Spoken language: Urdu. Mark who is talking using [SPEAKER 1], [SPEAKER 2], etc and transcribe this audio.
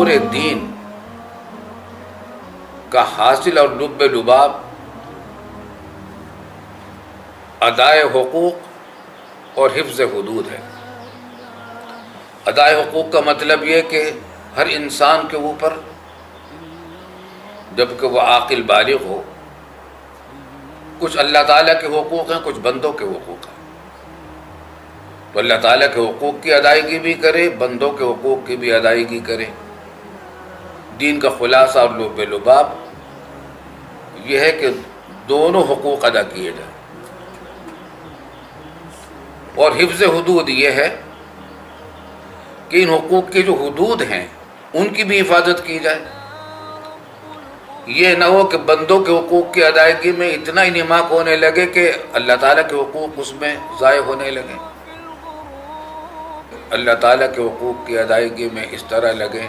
[SPEAKER 1] پورے دین کا حاصل اور لب لباب ادائے حقوق اور حفظ حدود ہے۔ ادائے حقوق کا مطلب یہ کہ ہر انسان کے اوپر جب کہ وہ عاقل بالغ ہو، کچھ اللہ تعالیٰ کے حقوق ہیں، کچھ بندوں کے حقوق ہیں، تو اللہ تعالیٰ کے حقوق کی ادائیگی بھی کرے، بندوں کے حقوق کی بھی ادائیگی کرے۔ دین کا خلاصہ اور لب لباب یہ ہے کہ دونوں حقوق ادا کیے جائیں، اور حفظ حدود یہ ہے کہ ان حقوق کی جو حدود ہیں ان کی بھی حفاظت کی جائے۔ یہ نہ ہو کہ بندوں کے حقوق کی ادائیگی میں اتنا انہماک ہونے لگے کہ اللہ تعالیٰ کے حقوق اس میں ضائع ہونے لگے، اللہ تعالیٰ کے حقوق کی ادائیگی میں اس طرح لگے